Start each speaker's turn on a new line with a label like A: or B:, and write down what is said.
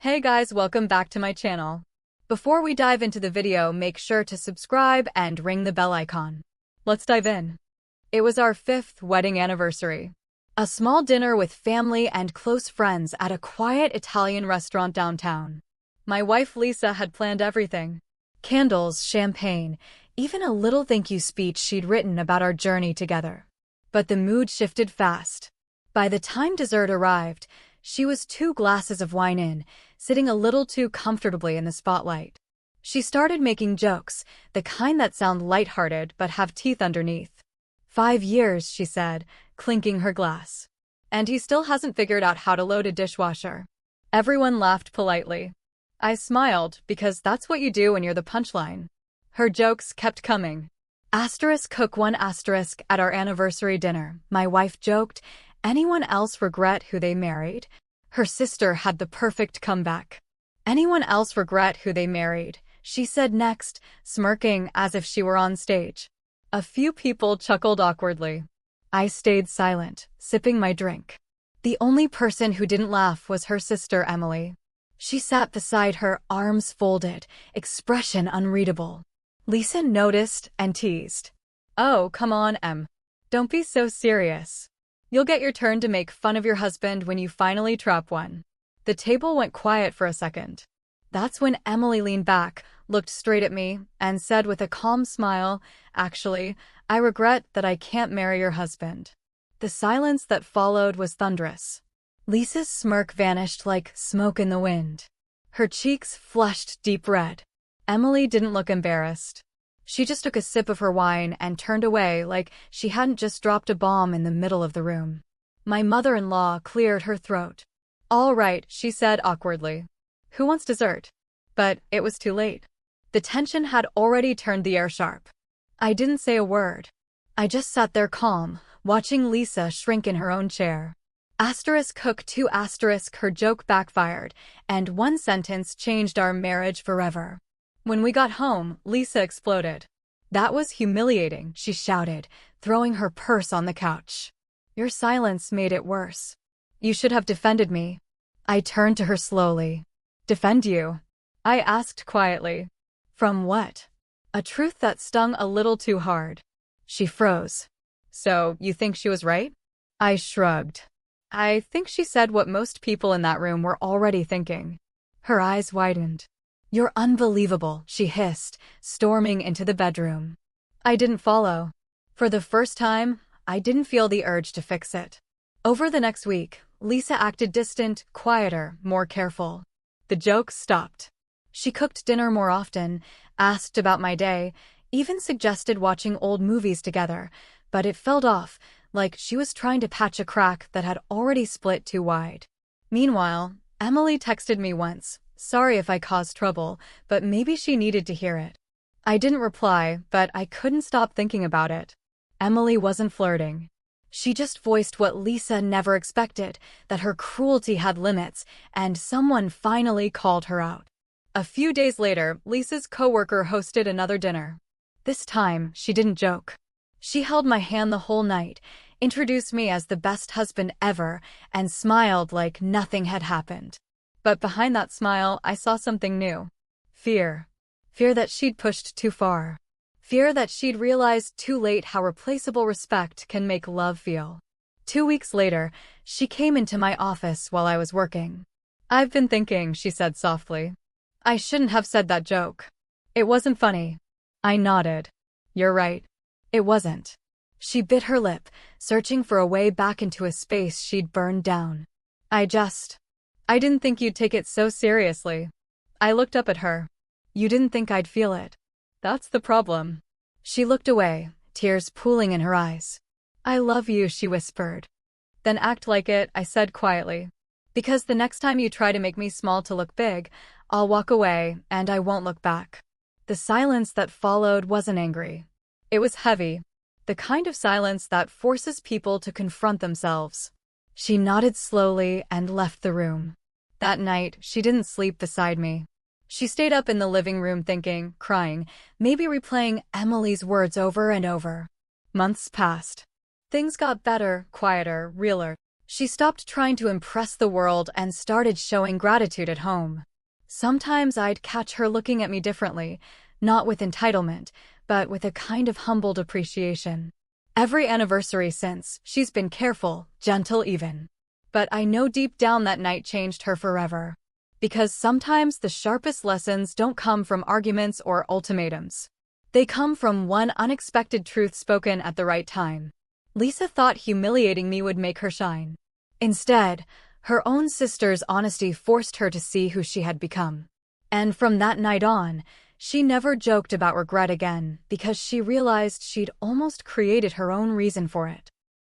A: Hey guys, welcome back to my channel. Before we dive into the video, make sure to subscribe and ring the bell icon. Let's dive in. It was our 5th wedding anniversary. A small dinner with family and close friends at a quiet Italian restaurant downtown. My wife Lisa had planned everything. Candles, champagne, even a little thank you speech she'd written about our journey together. But the mood shifted fast. By the time dessert arrived, she was 2 glasses of wine in, sitting a little too comfortably in the spotlight. She started making jokes, the kind that sound lighthearted but have teeth underneath. 5 years, she said, clinking her glass. And he still hasn't figured out how to load a dishwasher. Everyone laughed politely. I smiled, because that's what you do when you're the punchline. Her jokes kept coming. Cook 1 at our anniversary dinner, my wife joked, anyone else regret who they married? Her sister had the perfect comeback. Anyone else regret who they married? She said next, smirking as if she were on stage. A few people chuckled awkwardly. I stayed silent, sipping my drink. The only person who didn't laugh was her sister Emily. She sat beside her, arms folded, expression unreadable. Lisa noticed and teased. Oh, come on, Em. Don't be so serious. You'll get your turn to make fun of your husband when you finally trap one. The table went quiet for a second. That's when Emily leaned back, looked straight at me, and said with a calm smile, actually, I regret that I can't marry your husband. The silence that followed was thunderous. Lisa's smirk vanished like smoke in the wind. Her cheeks flushed deep red. Emily didn't look embarrassed. She just took a sip of her wine and turned away like she hadn't just dropped a bomb in the middle of the room. My mother-in-law cleared her throat. All right, she said awkwardly. Who wants dessert? But it was too late. The tension had already turned the air sharp. I didn't say a word. I just sat there calm, watching Lisa shrink in her own chair. Cook 2 her joke backfired, and one sentence changed our marriage forever. When we got home, Lisa exploded. That was humiliating, she shouted, throwing her purse on the couch. Your silence made it worse. You should have defended me. I turned to her slowly. Defend you? I asked quietly. From what? A truth that stung a little too hard. She froze. So, you think she was right? I shrugged. I think she said what most people in that room were already thinking. Her eyes widened. You're unbelievable, she hissed, storming into the bedroom. I didn't follow. For the first time, I didn't feel the urge to fix it. Over the next week, Lisa acted distant, quieter, more careful. The jokes stopped. She cooked dinner more often, asked about my day, even suggested watching old movies together, but it felt off, like she was trying to patch a crack that had already split too wide. Meanwhile, Emily texted me once. Sorry if I caused trouble, but maybe she needed to hear it. I didn't reply, but I couldn't stop thinking about it. Emily wasn't flirting. She just voiced what Lisa never expected, that her cruelty had limits, and someone finally called her out. A few days later, Lisa's coworker hosted another dinner. This time, she didn't joke. She held my hand the whole night, introduced me as the best husband ever, and smiled like nothing had happened. But behind that smile, I saw something new. Fear. Fear that she'd pushed too far. Fear that she'd realized too late how replaceable respect can make love feel. 2 weeks later, she came into my office while I was working. I've been thinking, she said softly. I shouldn't have said that joke. It wasn't funny. I nodded. You're right. It wasn't. She bit her lip, searching for a way back into a space she'd burned down. I didn't think you'd take it so seriously. I looked up at her. You didn't think I'd feel it. That's the problem. She looked away, tears pooling in her eyes. I love you, she whispered. Then act like it, I said quietly. Because the next time you try to make me small to look big, I'll walk away, and I won't look back. The silence that followed wasn't angry. It was heavy. The kind of silence that forces people to confront themselves. She nodded slowly and left the room. That night, she didn't sleep beside me. She stayed up in the living room thinking, crying, maybe replaying Emily's words over and over. Months passed. Things got better, quieter, realer. She stopped trying to impress the world and started showing gratitude at home. Sometimes I'd catch her looking at me differently, not with entitlement, but with a kind of humbled appreciation. Every anniversary since, she's been careful, gentle even. But I know deep down that night changed her forever. Because sometimes the sharpest lessons don't come from arguments or ultimatums. They come from one unexpected truth spoken at the right time. Lisa thought humiliating me would make her shine. Instead, her own sister's honesty forced her to see who she had become. And from that night on, she never joked about regret again because she realized she'd almost created her own reason for it.